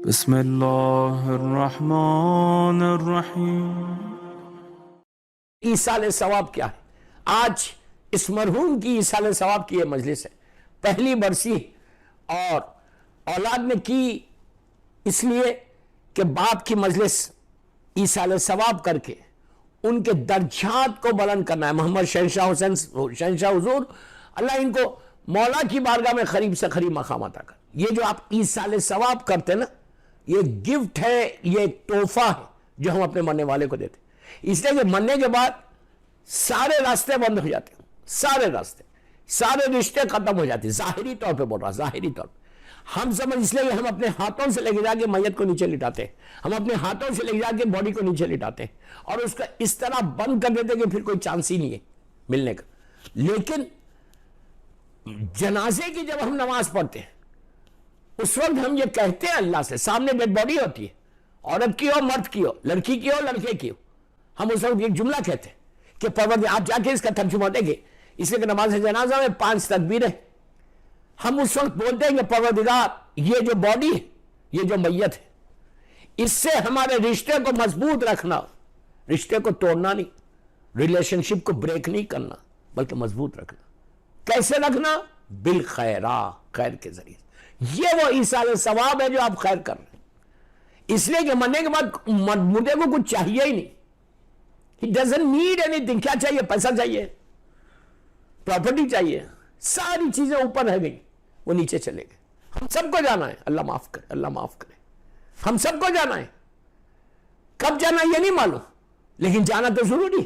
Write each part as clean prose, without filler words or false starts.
بسم اللہ الرحمن الرحیم۔ ایصال ثواب کیا ہے؟ آج اس مرحوم کی ایصال ثواب کی یہ مجلس ہے، پہلی برسی، اور اولاد نے کی اس لیے کہ باپ کی مجلس ایصال ثواب کر کے ان کے درجات کو بلند کرنا ہے۔ محمد شہنشاہ حسین شہنشاہ حضور اللہ ان کو مولا کی بارگاہ میں قریب سے قریب مقام عطا کر۔ یہ جو آپ ایصال ثواب کرتے نا، یہ گفٹ ہے، یہ ایک تحفہ ہے جو ہم اپنے مرنے والے کو دیتے ہیں۔ اس لیے کہ مرنے کے بعد سارے راستے بند ہو جاتے ہیں، سارے راستے، سارے رشتے ختم ہو جاتے ہیں۔ ظاہری طور پہ بول رہا، ظاہری طور پہ ہم سمجھ، اس لیے ہم اپنے ہاتھوں سے لے کے جا کے میت کو نیچے لٹاتے ہیں، ہم اپنے ہاتھوں سے لے کے جا کے باڈی کو نیچے لٹاتے ہیں اور اس کا اس طرح بند کر دیتے کہ پھر کوئی چانس ہی نہیں ہے ملنے کا۔ لیکن جنازے کی جب ہم نماز پڑھتے ہیں اس وقت ہم یہ کہتے ہیں اللہ سے، سامنے ڈیڈ باڈی ہوتی ہے، عورت کی ہو مرد کی ہو، لڑکی کی ہو لڑکے کی ہو، ہم اس وقت ایک جملہ کہتے ہیں کہ پروردگار، آپ جا کے اس کا ترجمہ دیں گے، اس لیے کہ نماز جنازہ میں 5 تکبیریں، ہم اس وقت بولتے ہیں کہ پروردگار یہ جو باڈی ہے، یہ جو میت ہے، اس سے ہمارے رشتے کو مضبوط رکھنا، رشتے کو توڑنا نہیں، ریلیشن شپ کو بریک نہیں کرنا، بلکہ مضبوط رکھنا۔ کیسے رکھنا؟ بالخیرہ، خیر کے ذریعے۔ یہ وہ ایصال ثواب ہے جو آپ خیر کر رہے ہیں۔ اس لیے کہ مرنے کے بعد مردے کو کچھ چاہیے ہی نہیں، he doesn't need anything۔ کیا چاہیے؟ پیسہ چاہیے، پراپرٹی چاہیے، ساری چیزیں اوپر رہ گئی، وہ نیچے چلے گئے۔ ہم سب کو جانا ہے، اللہ معاف کرے، اللہ معاف کرے، ہم سب کو جانا ہے۔ کب جانا یہ نہیں معلوم، لیکن جانا تو ضروری۔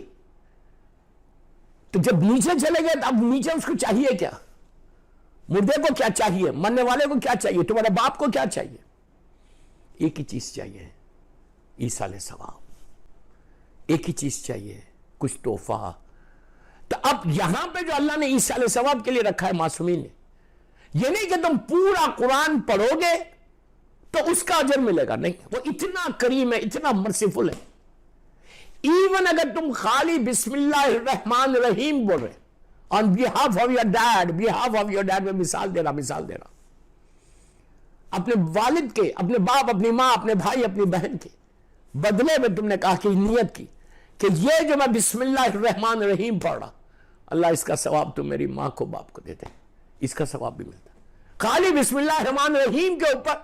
تو جب نیچے چلے گئے تو اب نیچے اس کو چاہیے کیا؟ مردے کو کیا چاہیے؟ مرنے والے کو کیا چاہیے؟ تمہارے باپ کو کیا چاہیے؟ ایک ہی چیز چاہیے، ایصال ثواب۔ ایک ہی چیز چاہیے، کچھ تحفہ۔ تو اب یہاں پہ جو اللہ نے ایصال ثواب کے لیے رکھا ہے معصومین نے، یہ نہیں کہ تم پورا قرآن پڑھو گے تو اس کا اجر ملے گا، نہیں، وہ اتنا کریم ہے، اتنا مرسیفل ہے۔ ایون اگر تم خالی بسم اللہ الرحمن الرحیم بول رہے on behalf of your dad، میں مثال دے رہا، اپنے والد کے، اپنے باپ، اپنی ماں، اپنے بھائی، اپنی بہن کے بدلے میں تم نے کہا کہ نیت کی کہ یہ جو میں بسم اللہ الرحمن الرحیم پڑھ رہا، اللہ اس کا ثواب تم میری ماں کو، باپ کو دیتے، اس کا ثواب بھی ملتا۔ خالی بسم اللہ الرحمن الرحیم کے اوپر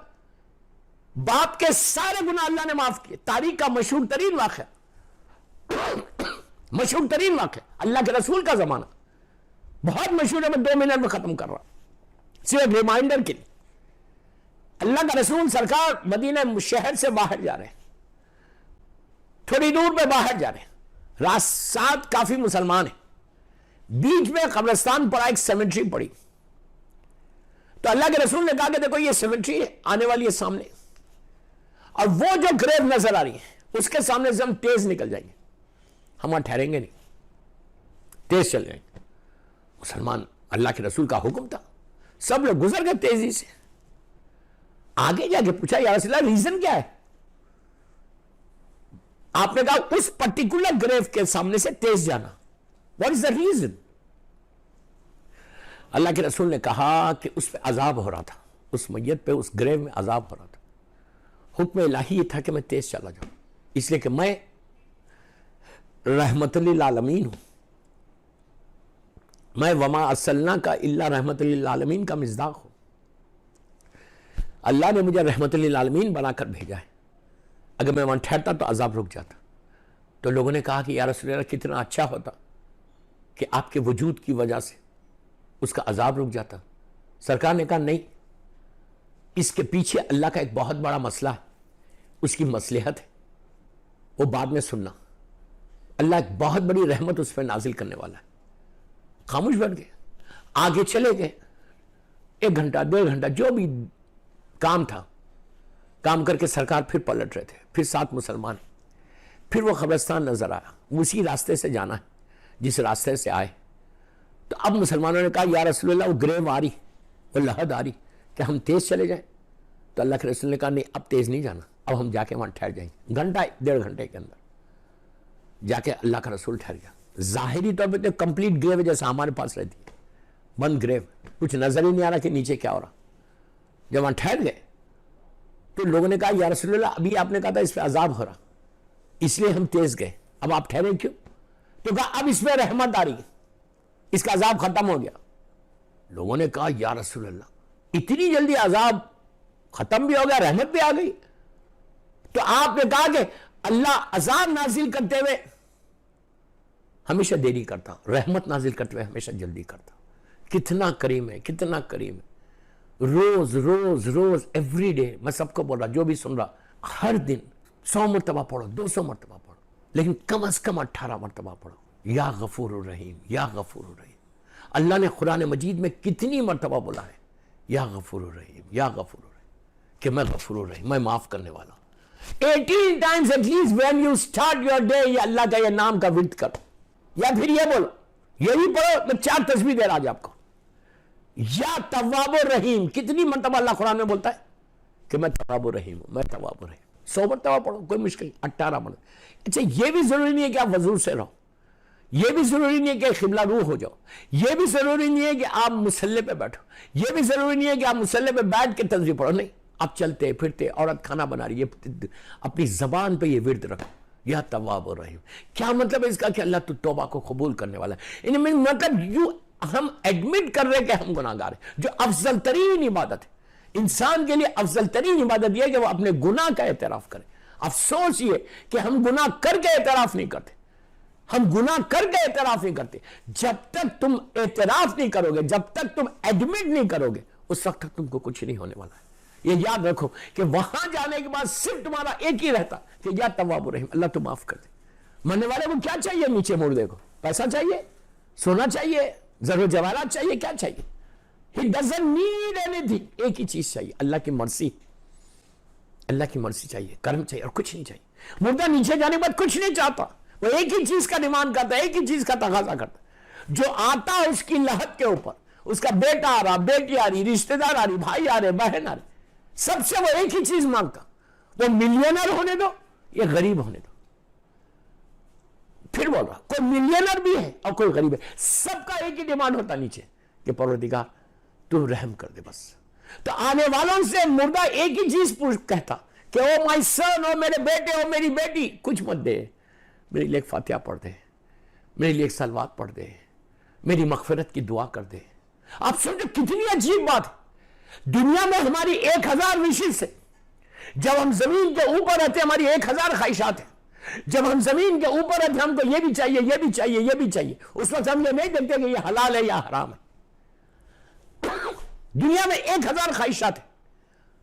باپ کے سارے گناہ اللہ نے معاف کیے۔ تاریخ کا مشہور ترین واقعہ، مشہور ترین واقعہ، اللہ کے رسول کا زمانہ، بہت مشہور ہے، میں 2 منٹ میں ختم کر رہا ہوں، صرف ریمائنڈر کے لیے۔ اللہ کا رسول سرکار مدینہ شہر سے باہر جا رہے ہیں، تھوڑی دور پہ باہر جا رہے ہیں، ساتھ کافی مسلمان ہیں، بیچ میں قبرستان پڑا، ایک سیمیٹری پڑی، تو اللہ کے رسول نے کہا کہ دیکھو یہ سیمیٹری آنے والی ہے سامنے، اور وہ جو گریو نظر آ رہی ہے اس کے سامنے سے ہم تیز نکل جائیں گے، ہم وہاں ٹھہریں گے نہیں، تیز چل جائیں گے۔ مسلمان، اللہ کے رسول کا حکم تھا، سب لوگ گزر گئے تیزی سے۔ آگے جا کے پوچھا یا رسول اللہ ریزن کیا ہے؟ آپ نے کہا اس پرٹیکولر گریو کے سامنے سے تیز جانا، واٹ از دا ریزن؟ اللہ کے رسول نے کہا کہ اس پہ عذاب ہو رہا تھا، اس میت پہ، اس گریو میں عذاب ہو رہا تھا۔ حکم الہی یہ تھا کہ میں تیز چلا جاؤں، اس لیے کہ میں رحمت للعالمین ہوں، میں وما ارسلنا کا الا رحمت للعالمین کا مصداق ہوں۔ اللہ نے مجھے رحمت للعالمین بنا کر بھیجا ہے، اگر میں وہاں ٹھہرتا تو عذاب رک جاتا۔ تو لوگوں نے کہا کہ یا رسول اللہ کتنا اچھا ہوتا کہ آپ کے وجود کی وجہ سے اس کا عذاب رک جاتا۔ سرکار نے کہا نہیں، اس کے پیچھے اللہ کا ایک بہت بڑا مسئلہ ہے، اس کی مصلحت ہے، وہ بعد میں سننا، اللہ ایک بہت بڑی رحمت اس پہ نازل کرنے والا ہے۔ خاموش بیٹھ گئے، آگے چلے گئے، 1 گھنٹہ 1.5 گھنٹہ جو بھی کام تھا، کام کر کے سرکار پھر پلٹ رہے تھے، پھر 7 مسلمان، پھر وہ قبرستان نظر آیا، اسی راستے سے جانا ہے جس راستے سے آئے۔ تو اب مسلمانوں نے کہا یا رسول اللہ وہ گریو آ رہی، وہ لحد آ رہی، کہ ہم تیز چلے جائیں؟ تو اللہ کے رسول نے کہا نہیں، اب تیز نہیں جانا، اب ہم جا کے وہاں ٹھہر جائیں گے، 1.5 گھنٹے کے اندر جا کے اللہ کا رسول ٹھہر گیا۔ ظاہری طور پہ تو کمپلیٹ گریو جیسا ہمارے پاس رہتی ہے، بند گریو، کچھ نظر ہی نہیں آ رہا کہ نیچے کیا ہو رہا۔ جب وہاں ٹھہر گئے تو لوگوں نے کہا یا رسول اللہ ابھی آپ نے کہا تھا اس پہ عذاب ہو رہا اس لیے ہم تیز گئے, اب آپ ٹھہرے کیوں؟ تو کہا اب اس پہ رحمت آ رہی ہے, اس کا عذاب ختم ہو گیا. لوگوں نے کہا یا رسول اللہ اتنی جلدی عذاب ختم بھی ہو گیا, رحمت بھی آ گئی؟ تو آپ نے کہا کہ اللہ عذاب نازل کرتے ہوئے ہمیشہ دیری کرتا, رحمت نازل کرتے ہوئے ہمیشہ جلدی کرتا. کتنا کریم ہے, کتنا کریم ہے. روز روز روز ایوری ڈے, میں سب کو بول رہا جو بھی سن رہا, ہر دن 100 مرتبہ پڑھو, 200 مرتبہ پڑھو, لیکن کم از کم 18 مرتبہ پڑھو یا غفور الرحیم, یا غفور الرحیم. اللہ نے قرآن مجید میں کتنی مرتبہ بولا ہے یا غفور الرحیم, یا غفور الرحیم, کہ میں غفور الرحیم, میں معاف کرنے والا ہوں. 18 times at least when you start your day یہ اللہ کا یہ نام کا ورد کرو, یا پھر یہ بولو, یہی پڑھو. میں 4 تسبیح دے رہا آج آپ کو, یا تواب الرحیم. کتنی مرتبہ اللہ قرآن میں بولتا ہے کہ میں تواب الرحیم ہوں, میں تواب الرحیم. 100 مرتبہ پڑھو, کوئی مشکل نہیں. 18 مرتبہ. اچھا یہ بھی ضروری نہیں ہے کہ آپ وضو سے رہو, یہ بھی ضروری نہیں ہے کہ قبلہ روح ہو جاؤ, یہ بھی ضروری نہیں ہے کہ آپ مصلی پہ بیٹھو, یہ بھی ضروری نہیں ہے کہ آپ مصلی پہ بیٹھ کے تسبیح پڑھو. نہیں, آپ چلتے پھرتے, عورت کھانا بنا رہی ہے, اپنی زبان پہ یہ ورد رکھو یا تواب الرحیم. کیا مطلب ہے اس کا کہ اللہ تو توبہ کو قبول کرنے والا ہے. مطلب ہم ایڈمٹ کر رہے کہ ہم گناہ گار ہیں, جو افضل ترین عبادت ہے. انسان کے لیے افضل ترین عبادت یہ ہے کہ وہ اپنے گناہ کا اعتراف کرے. افسوس یہ کہ ہم گناہ کر کے اعتراف نہیں کرتے, ہم گناہ کر کے اعتراف نہیں کرتے. جب تک تم اعتراف نہیں کرو گے, جب تک تم ایڈمٹ نہیں کرو گے, اس وقت تک تم کو کچھ نہیں ہونے والا ہے. یہ یاد رکھو کہ وہاں جانے کے بعد صرف تمہارا ایک ہی رہتا کہ یا تواب الرحیم, اللہ تو معاف کر دے. مرنے والے کو کیا چاہیے نیچے مردے کو؟ پیسہ چاہیے, سونا چاہیے, ضرور جواہرات چاہیے, کیا چاہیے؟ He doesn't need anything. ایک ہی چیز چاہیے, اللہ کی مرضی. اللہ کی مرضی چاہیے, کرم چاہیے, اور کچھ نہیں چاہیے. مردہ نیچے جانے کے بعد کچھ نہیں چاہتا, وہ ایک ہی چیز کا ڈیمانڈ کرتا ہے, ایک ہی چیز کا تقاضا کرتا ہے. جو آتا ہے اس کی لحد کے اوپر, اس کا بیٹا آ رہا, بیٹی آ رہی, رشتہ دار آ رہی, بھائی آ رہے, بہن آ رہی, سب سے وہ ایک ہی چیز مانگتا, وہ ملینر ہونے دو یا غریب ہونے دو. پھر بول رہا کوئی ملینر بھی ہے اور کوئی غریب ہے, سب کا ایک ہی ڈیمانڈ ہوتا نیچے کہ پروردگار تو رحم کر دے بس. تو آنے والوں سے مردہ ایک ہی چیز کہتا کہ او مائی سن, او میرے بیٹے, او میری بیٹی, کچھ مت دے, میرے لیے ایک فاتحہ پڑھ دے, میرے لیے ایک صلوات پڑھ دے, میری مغفرت کی دعا کر دے. آپ سمجھو کتنی عجیب بات ہے. دنیا میں ہماری 1000 وشز ہے, جب ہم زمین کے اوپر رہتے ہماری 1000 خواہشات ہیں. جب ہم زمین کے اوپر رہتے ہم کو یہ بھی چاہیے, یہ بھی چاہیے, یہ بھی چاہیے. اس وقت ہم یہ نہیں دیکھتے کہ یہ حلال ہے یا حرام ہے. دنیا میں 1000 خواہشات ہیں,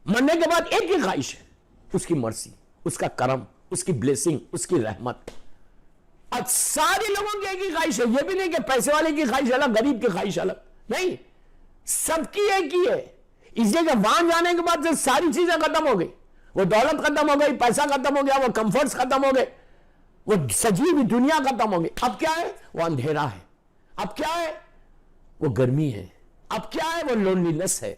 مرنے کے بعد ایک ہی خواہش ہے, اس کی مرضی, اس کا کرم, اس کی بلیسنگ, اس کی رحمت. اور سارے لوگوں کی ایک ہی خواہش ہے. یہ بھی نہیں کہ پیسے والے کی خواہش الگ, غریب کی خواہش الگ, نہیں, سب کی ایک ہی ہے. اس لیے کہ وہاں جانے کے بعد ساری چیزیں ختم ہو گئی, وہ دولت ختم ہو گئی, پیسہ ختم ہو گیا, وہ کمفرٹس ختم ہو گئے, وہ سجی ہوئی دنیا ختم ہو گئی. اب کیا ہے؟ وہ اندھیرا ہے. اب کیا ہے؟ وہ گرمی ہے. اب کیا ہے؟ وہ لونلینس ہے.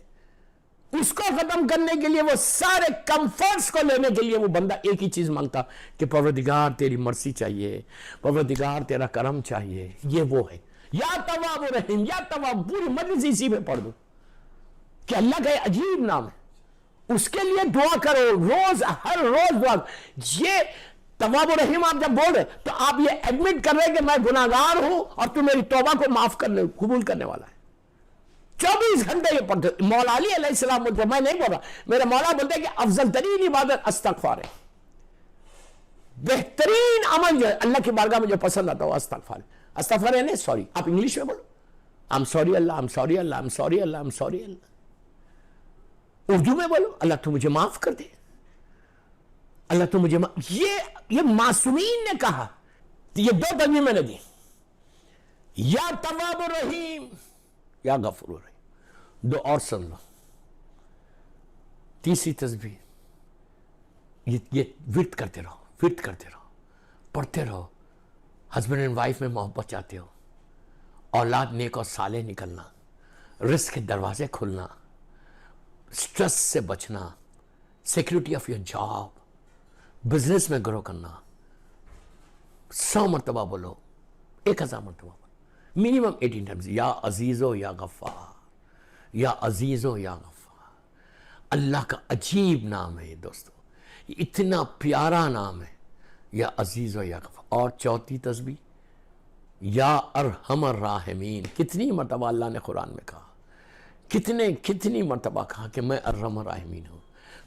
اس کو ختم کرنے کے لیے, وہ سارے کمفرٹس کو لینے کے لیے وہ بندہ ایک ہی چیز مانگتا کہ پروردگار تیری مرضی چاہیے, پروردگار تیرا کرم چاہیے. یہ وہ ہے یا تواب الرحیم, یا تواب. پوری مجلس اسی پہ پڑھ دو کہ اللہ کا یہ عجیب نام ہے. اس کے لیے دعا کرو روز, ہر روز دعا. یہ تواب الرحیم آپ جب بول رہے تو آپ یہ ایڈمٹ کر رہے کہ میں گناہگار ہوں اور تو میری توبہ کو معاف کرنے, قبول کرنے والا ہے. 24 گھنٹے یہ پڑھتے. مولا علی علیہ السلام بولتے, میں نہیں بول رہا, میرے مولا بولتے کہ افضل ترین عبادت استغفار ہے. بہترین عمل جو ہے اللہ کی بارگاہ میں جو پسند آتا ہے وہ استغفار ہے. استغفار ہے نہیں سوری, آپ انگلش میں بولو I'm sorry Allah, I'm sorry Allah, I'm sorry Allah, I'm sorry اللہ. اردو میں بولو اللہ تو مجھے معاف کر دے, اللہ تو مجھے یہ معصومین نے کہا. یہ 2 تسبیح میں نے دی, یا تواب الرحیم یا غفور الرحیم. 2 اور سن لو. تیسری تسبیح یہ ورد کرتے رہو, ورد کرتے رہو, پڑھتے رہو. ہسبینڈ اینڈ وائف میں محبت چاہتے ہو, اولاد نیک اور صالح نکلنا, رزق کے دروازے کھلنا, سٹریس سے بچنا, security of your job, business میں گرو کرنا. 100 مرتبہ بولو, 1000 مرتبہ بولو, منیمم 18 ٹائمز. یا عزیزو یا غفار, یا عزیزو یا غفار. اللہ کا عجیب نام ہے یہ دوستو، یہ اتنا پیارا نام ہے، یا عزیز و یا غفار۔ اور چوتھی تسبیح یا ارحم الراحمین، کتنی مرتبہ اللہ نے قرآن میں کہا، کتنی مرتبہ کہا کہ میں ارحم الراحمین ہوں،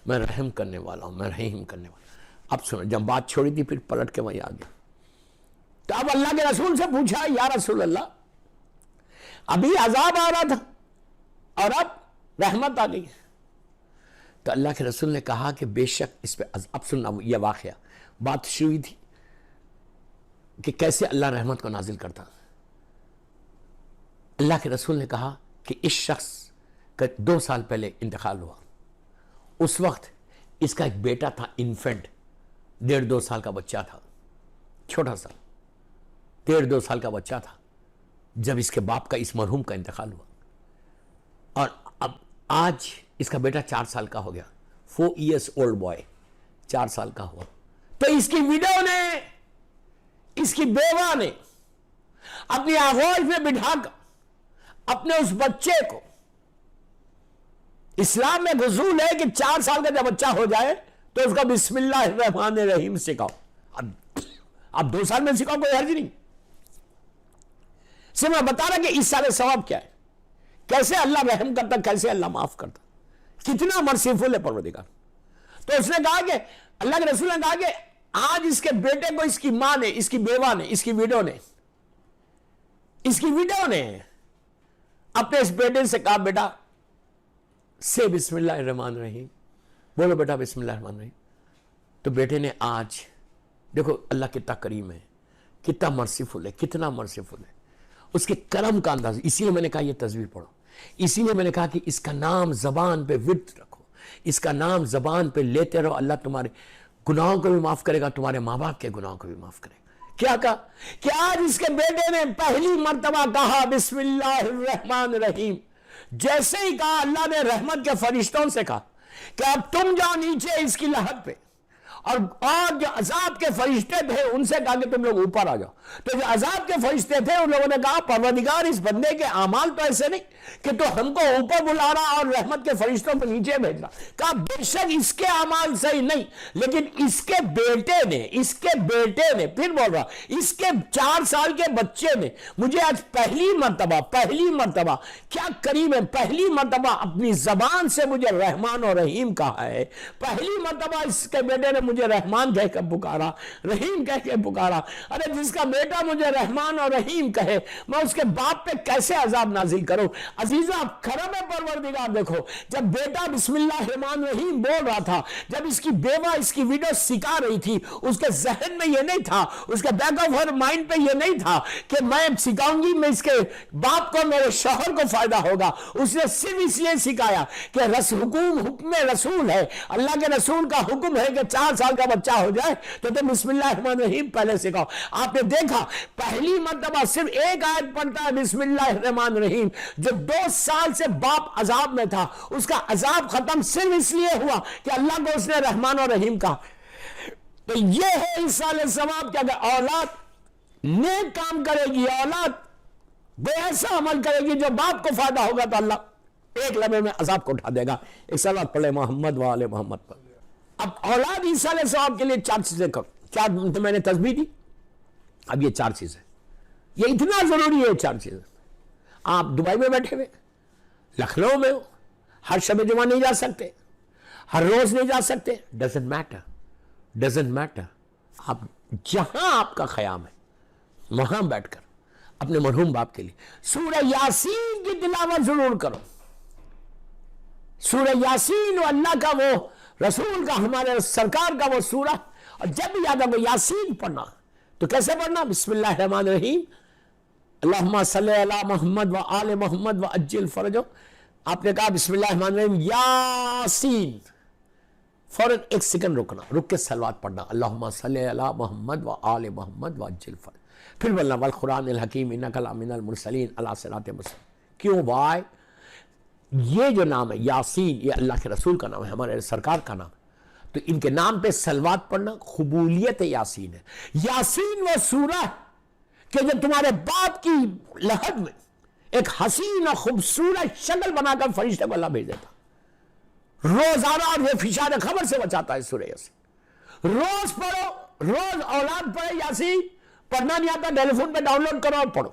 میں رحم کرنے والا ہوں، میں رحیم کرنے والا ہوں۔ اب سنو، جب بات چھوڑی تھی پھر پلٹ کے وہیں آ گیا، تو اب اللہ کے رسول سے پوچھا یا رسول اللہ ابھی عذاب آ رہا تھا اور اب رحمت آ گئی، تو اللہ کے رسول نے کہا کہ بے شک اس پہ اب سننا یہ واقعہ، بات شروع ہوئی تھی کہ کیسے اللہ رحمت کو نازل کرتا۔ اللہ کے رسول نے کہا کہ اس شخص کا 2 سال پہلے انتقال ہوا، اس وقت اس کا ایک بیٹا تھا، انفینٹ، 1.5-2 سال کا بچہ تھا، چھوٹا سا 1.5-2 سال کا بچہ تھا جب اس کے باپ کا، اس مرحوم کا انتقال ہوا، اور اب آج اس کا بیٹا 4 سال کا ہو گیا، 4 years old boy، 4 سال کا ہوا، تو اس کی ویڈیو نے، اس کی بیوہ نے اپنی آغوش میں بٹھا کر اپنے اس بچے کو، اسلام میں اصول ہے کہ 4 سال کا جب بچہ ہو جائے تو اس کا بسم اللہ الرحمن الرحیم سکھاؤ۔ اب 2 سال میں سکھاؤ، کوئی حرج نہیں، سے میں بتا رہا کہ اس سال ثواب کیا ہے، کیسے اللہ رحم کرتا، کیسے اللہ معاف کرتا، کتنا مرسیفل ہے پروردگار۔ تو اس نے کہا کہ اللہ کے رسول نے کہا کہ آج اس کے بیٹے کو اس کی ماں نے، اس کی بیوہ نے، اس کی ویڈیو نے اپنے اس بیٹے سے کہا بیٹا سے بسم اللہ الرحمن الرحیم، بولو بیٹا بسم اللہ الرحمن الرحیم۔ تو بیٹے نے آج دیکھو اللہ کتنا کریم ہے، کتنا مرسیفل ہے، کتنا مرسیفل ہے، اس کے کرم کا انداز۔ اسی لیے میں نے کہا یہ تسبیح پڑھو، اسی لیے میں نے کہا کہ اس کا نام زبان پہ ورد رکھو، اس کا نام زبان پہ لیتے رہو، اللہ تمہارے گناہوں کو بھی معاف کرے گا، تمہارے ماں باپ کے گناہوں کو بھی معاف کرے گا۔ کیا کہا کہ آج اس کے بیٹے نے پہلی مرتبہ کہا بسم اللہ الرحمن الرحیم، جیسے ہی کہا اللہ نے رحمت کے فرشتوں سے کہا کہ اب تم جاؤ نیچے اس کی لحد پہ، اور جو عذاب کے فرشتے تھے ان سے کہا کہ تم لوگ اوپر آ جاؤ۔ تو جو عذاب کے فرشتے تھے ان لوگوں نے کہا پروردگار اس بندے کے اعمال تو ایسے نہیں کہ تو ہم کو اوپر بلا رہا اور رحمت کے فرشتوں کو نیچے بھیج رہا۔ کہا بے شک اس کے اعمال صحیح نہیں، لیکن اس کے بیٹے نے پھر بول رہا اس کے 4 سال کے بچے نے مجھے آج پہلی مرتبہ کیا کریم ہے، پہلی مرتبہ اپنی زبان سے مجھے رحمان اور رحیم کہا ہے، پہلی مرتبہ اس کے بیٹے نے مجھے رحمان کہہ کے پکارا، رحیم کہہ کے پکارا۔ ارے جس کا بیٹا مجھے رحمان اور رحیم کہے، میں اس کے باپ پہ کیسے عذاب نازل کروں؟ عزیزہ کرم پروردگار دیکھو، جب بیٹا بسم اللہ الرحمن الرحیم بول رہا تھا، جب اس کی بیوہ اس کی ویڈیو سکھا رہی تھی، اس کے ذہن میں یہ نہیں تھا، اس کے بیک آف ہر مائنڈ پہ یہ نہیں تھا کہ میں سکھاؤں گی، میں اس کے باپ کو، میرے شوہر کو فائدہ ہوگا۔ اس نے صرف اس لیے سکھایا کہ حکم رسول ہے، اللہ کے رسول کا حکم ہے کہ 4 سال کا بچہ ہو جائے تو تم بسم اللہ الرحمن الرحیم پہلے سکھاؤ۔ آپ نے دیکھا پہلی مرتبہ صرف ایک آیت پڑھتا ہے بسم اللہ الرحمن الرحیم، جو 2 سال سے باپ عذاب میں تھا، اس کا عذاب ختم صرف اس لیے ہوا کہ اللہ کو اس نے رحمان اور رحیم کہا۔ تو یہ ہے اس سال ثواب کہ اگر اولاد نیک کام کرے گی، اولاد وہ ایسا عمل کرے گی جو باپ کو فائدہ ہوگا، تو اللہ ایک لمحے میں عذاب کو اٹھا دے گا۔ ایک صلوات پڑھے محمد و آل محمد پر۔ اب اولاد اس سال ثواب کے لیے 4 چیزیں کرو، 4 میں نے تسبیح دی، اب یہ 4 چیزیں، یہ اتنا ضروری ہے 4 چیزیں۔ آپ دبئی میں بیٹھے ہوئے، لکھنؤ میں ہو، ہر شب جمعہ نہیں جا سکتے، ہر روز نہیں جا سکتے، ڈزنٹ میٹر، آپ جہاں آپ کا خیام ہے وہاں بیٹھ کر اپنے مرحوم باپ کے لیے سورہ یاسین کی تلاوت ضرور کرو۔ سورہ یاسین و اللہ کا وہ رسول کا، ہمارے سرکار کا وہ سورہ، اور جب بھی یاد آگے یاسین پڑھنا تو کیسے پڑھنا؟ بسم اللہ الرحمن الرحیم، اللہم صلی علی محمد و آل محمد و عجل فرجو۔ آپ نے کہا بسم اللہ الرحمن الرحیم یاسین، فوراً 1 سیکنڈ رکنا، رک کے صلوات پڑھنا، اللہم صلی علی محمد و آل محمد و عجل فرجو، پھر بولنا والقرآن الحکیم انک لمن المرسلین علی صراط مستقیم۔ کیوں؟ وائے یہ جو نام ہے یاسین، یہ اللہ کے رسول کا نام ہے، ہمارے سرکار کا نام ہے، تو ان کے نام پہ صلوات پڑھنا قبولیت یاسین ہے۔ یاسین وہ سورہ کہ جو تمہارے باپ کی لحد میں ایک حسین اور خوبصورت شکل بنا کر فرشتے کو اللہ بھیج دیتا، روزانہ، اور یہ فشار خبر سے بچاتا ہے سورہ یاسین۔ روز پڑھو، روز اولاد پڑھے یاسین، پڑھنا نہیں آتا ٹیلی فون پہ ڈاؤن لوڈ کرو اور پڑھو۔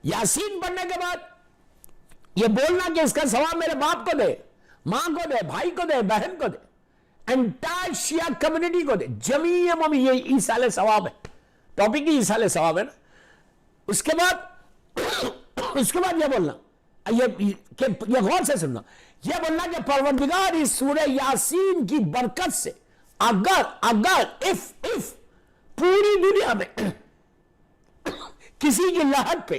یاسین پڑھنے کے بعد یہ بولنا کہ اس کا ثواب میرے باپ کو دے، ماں کو دے، بھائی کو دے، بہن کو دے، انٹائر شیعہ کمیونٹی کو دے، جمیع مومن، یہ ایصال ثواب ہے، ٹاپک ہی ایصال ثواب ہے نا۔ اس کے بعد یہ بولنا، یہ غور سے سننا، یہ بولنا کہ پروردگار اس سورہ یاسین کی برکت سے اگر اف پوری دنیا میں کسی کی لہت پہ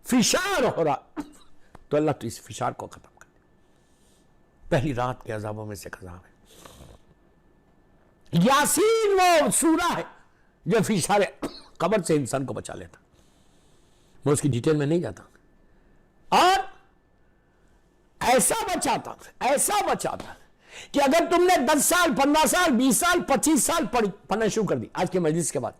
فشار ہو رہا تو اللہ تو اس فشار کو ختم کر دے۔ پہلی رات کے عذابوں میں سے عذاب ہے یاسین، وہ سورہ ہے جو فشار قبر سے انسان کو بچا لیتا۔ میں اس کی ڈیٹیل میں نہیں جاتا، اور ایسا بچاتا کہ اگر تم نے 10 سال 15 سال 20 سال 25 سال پڑھنا شروع کر دی آج کے مجلس کے بعد،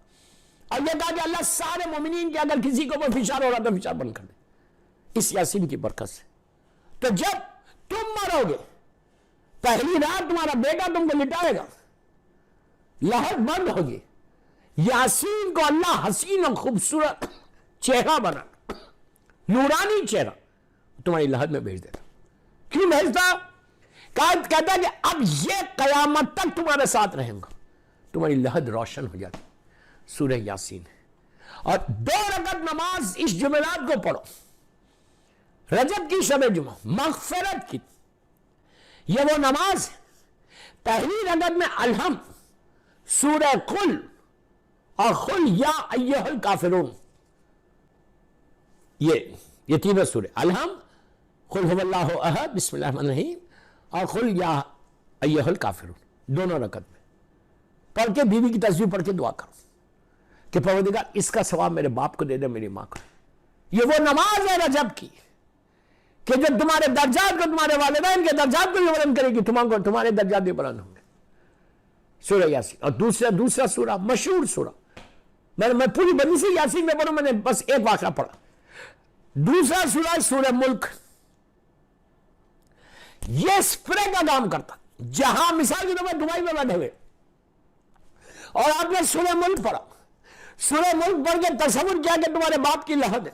اور یہ کہا کہ اللہ سارے مومنین کے اگر کسی کو فشار ہو رہا تو فشار بند کر دے اس یاسین کی برکت سے، تو جب تم مرو گے پہلی رات تمہارا بیٹا تم کو لٹائے گا، لہر بند ہوگی، یاسین کو اللہ حسین و خوبصورت چہرہ بنا، نورانی چہرہ تمہاری لہر میں بھیج دیتا۔ کیوں بھیجتا؟ کہتا کہ اب یہ قیامت تک تمہارے ساتھ رہیں گا، تمہاری لہر روشن ہو جاتی۔ سورہ یاسین، اور 2 رکعت نماز اس جمعرات کو پڑھو، رجب کی شب جمعہ، مغفرت کی، یہ وہ نماز ہے۔ پہلی رکعت میں الحمد، سورہ قل اور قل یا ایھا الکافرون، یہ تینوں سورے، الحمد، قل هو اللہ احد، بسم اللہ الرحمن الرحیم، اور قل یا ایھا الکافرون، دونوں رکعت میں پڑھ کے بیوی کی تسبیح پڑھ کے دعا کرو کہ پروردگار اس کا ثواب میرے باپ کو دے دے، میری ماں کو۔ یہ وہ نماز ہے رجب کی کہ جو تمہارے درجات کو، تمہارے والدین کے درجات کو بھی بلند کرے گی، تمہارے درجات بھی بلند ہوں گے۔ سورہ یاسین، اور دوسرا سورہ، مشہور سورہ، میں پوری بنی سے یاسین میں پڑھوں، میں نے بس ایک واقعہ پڑھا۔ دوسرا سورہ سورہ ملک، یہ سپرے کا کام کرتا، جہاں مثال کے طور پر دبئی میں بیٹھے ہوئے اور آپ نے سورہ ملک پڑھا، سورہ ملک پڑھ کے تصور کیا کہ تمہارے باپ کی لہد ہے،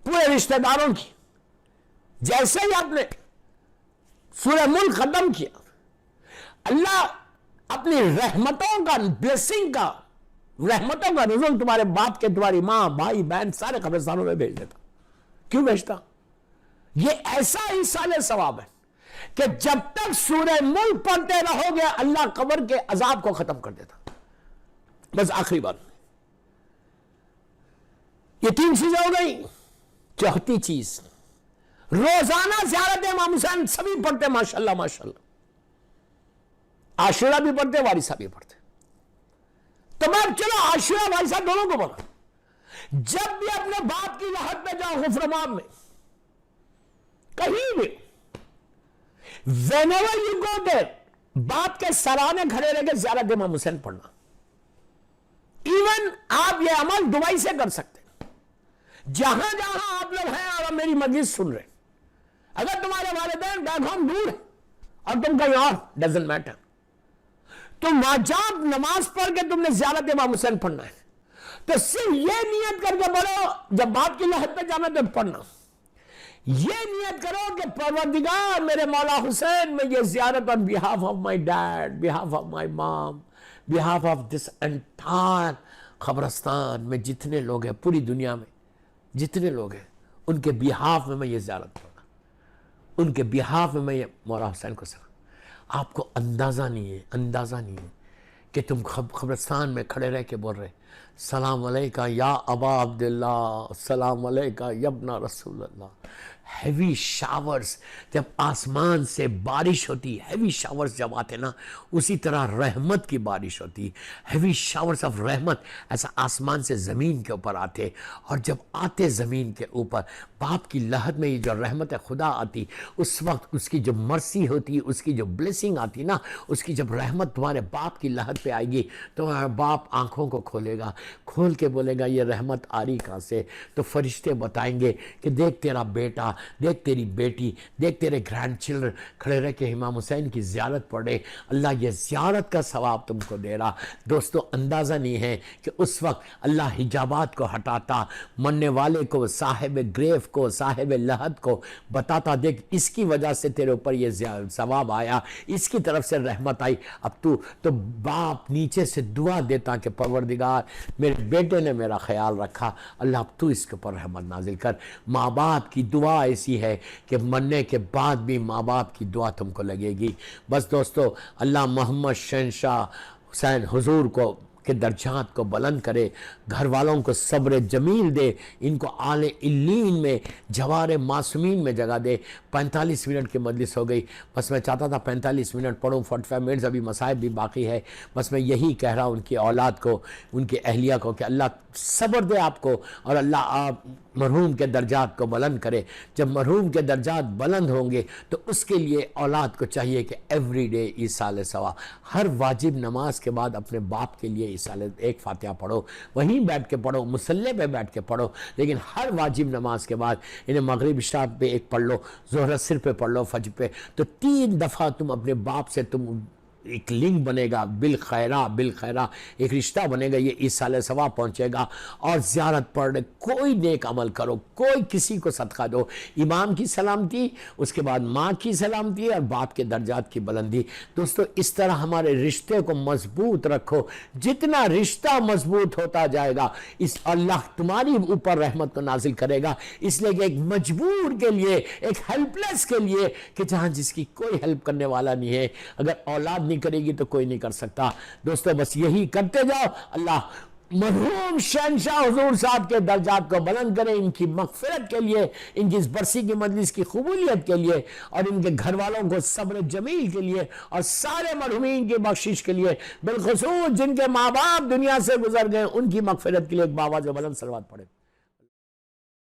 پورے رشتہ داروں کی، جیسے ہی آپ نے سورہ ملک ختم کیا، اللہ اپنی رحمتوں کا، بلیسنگ کا، رحمتوں کا نزول تمہارے باپ کے، تمہاری ماں، بھائی، بہن، سارے قبرستانوں میں بھیج دیتا۔ کیوں بھیجتا؟ یہ ایسا ایصال ثواب ہے کہ جب تک سورہ ملک پڑھتے رہو گے اللہ قبر کے عذاب کو ختم کر دیتا۔ بس آخری بات، یہ 3 چیزیں ہو گئی۔ چوتھی چیز، روزانہ زیارت امام حسین سبھی پڑھتے، ماشاءاللہ ماشاءاللہ، عاشورہ بھی پڑھتے، وارثہ بھی پڑھتے۔ تو میں چلو عاشورہ وارثہ دونوں کو پڑھا، جب بھی اپنے باپ کی لہد پہ جاؤ، غفرمان میں، کہیں بھی، whenever you go there، باپ کے سرانے کھڑے رہ کے زیارت امام حسین پڑھنا۔ ایون آپ یہ عمل دبئی سے کر سکتے، جہاں آپ لوگ ہیں اور میری مجلس سن رہے، اگر تمہارے والدین بیک ہوم دور ہیں اور تم کہیں اور، ڈزنٹ میٹر، تم واجب نماز پڑھ کے تم نے زیارت امام حسین پڑھنا ہے، تو صرف یہ نیت کر کے پڑھو، جب باپ کی لہد پہ جانا تو پڑھنا، یہ نیت کرو کہ پروردگار میرے مولا حسین میں یہ زیارت on behalf of my dad, behalf of my mom, behalf of this entire قبرستان میں جتنے لوگ ہیں، پوری دنیا میں جتنے لوگ ہیں، ان کے بیہاف میں یہ زیارت کروں، ان کے بیہاف میں یہ مولا حسین کو سکھا۔ آپ کو اندازہ نہیں ہے کہ تم قبرستان میں کھڑے رہ کے بول رہے سلام علیکہ یا ابا عبداللہ، سلام علیکہ یا ابن رسول اللہ۔ ہیوی شاورز جب آسمان سے بارش ہوتی، ہیوی شاورز جب آتے نا، اسی طرح رحمت کی بارش ہوتی، ہیوی شاورز آف رحمت ایسا آسمان سے زمین کے اوپر آتے، اور جب آتے زمین کے اوپر باپ کی لہد میں یہ جو رحمت خدا آتی، اس وقت اس کی جو مرسی ہوتی، اس کی جو بلیسنگ آتی نا، اس کی جب رحمت تمہارے باپ کی لہد پہ آئے گی، تو تمہارا باپ آنکھوں کو کھولے گا، کھول کے بولے گا یہ رحمت آ رہی کہاں سے؟ تو فرشتے بتائیں گے کہ دیکھ تیرا بیٹا دیکھ تیری بیٹی، دیکھ تیرے گرینڈ چلڈرن کھڑے رہ کے امام حسین کی زیارت پڑھے، اللہ یہ زیارت کا ثواب تم کو دے رہا۔ دوستو اندازہ نہیں ہے کہ اس وقت اللہ حجابات کو ہٹاتا، مرنے والے کو، صاحب گریف کو، صاحب لحد کو بتاتا، دیکھ اس کی وجہ سے تیرے اوپر یہ ثواب آیا، اس کی طرف سے رحمت آئی۔ اب تو باپ نیچے سے دعا دیتا کہ پروردگار میرے بیٹے نے میرا خیال رکھا، اللہ اب تو اس کے اوپر رحمت نازل کر۔ ماں باپ کی دعا ایسی ہے کہ مرنے کے بعد بھی ماں باپ کی دعا تم کو لگے گی۔ بس دوستو اللہ محمد شہنشاہ حسین حضور کو کے درجات کو بلند کرے، گھر والوں کو صبر جمیل دے، ان کو اعلی علیین میں جوار معصومین میں جگہ دے۔ 45 منٹ کی مجلس ہو گئی، بس میں چاہتا تھا 45 منٹ پڑھوں، 45 منٹس ابھی مصائب بھی باقی ہے۔ بس میں یہی کہہ رہا ہوں ان کی اولاد کو، ان کی اہلیہ کو کہ اللہ صبر دے آپ کو، اور اللہ آپ مرحوم کے درجات کو بلند کرے۔ جب مرحوم کے درجات بلند ہوں گے تو اس کے لیے اولاد کو چاہیے کہ ایوری ڈے ایصال ثواب، ہر واجب نماز کے بعد اپنے باپ کے لیے ایصال ایک فاتحہ پڑھو، وہیں بیٹھ کے پڑھو، مصلی پہ بیٹھ کے پڑھو، لیکن ہر واجب نماز کے بعد انہیں مغرب عشاء پہ ایک پڑھ لو، ظہر عصر پہ پڑھ لو، فجر پہ، تو 3 دفعہ تم اپنے باپ سے تم ایک لنک بنے گا، بالخیرہ ایک رشتہ بنے گا، یہ ایصال ثواب پہنچے گا۔ اور زیارت پڑھ کوئی نیک عمل کرو، کوئی کسی کو صدقہ دو، امام کی سلامتی، اس کے بعد ماں کی سلامتی اور باپ کے درجات کی بلندی۔ دوستو اس طرح ہمارے رشتے کو مضبوط رکھو، جتنا رشتہ مضبوط ہوتا جائے گا اس اللہ تمہاری اوپر رحمت کو نازل کرے گا، اس لیے کہ ایک مجبور کے لیے، ایک ہیلپ لیس کے لیے، کہ جہاں جس کی کوئی ہیلپ کرنے والا نہیں ہے، اگر اولاد نہیں کرے گی تو کوئی نہیں کر سکتا۔ دوستو بس یہی کرتے جاؤ، اللہ مرحوم شہنشاہ حضور صاحب کے درجات کو بلند کرے، ان کی مغفرت کے لیے، ان کی اس برسی کی مجلس کی قبولیت کے لیے، اور ان کے گھر والوں کو صبر جمیل کے لیے، اور سارے مرحومین کی بخشش کے لیے، بالخصوص جن کے ماں باپ دنیا سے گزر گئے ان کی مغفرت کے لیے ایک باواز بلند صلوات پڑھے۔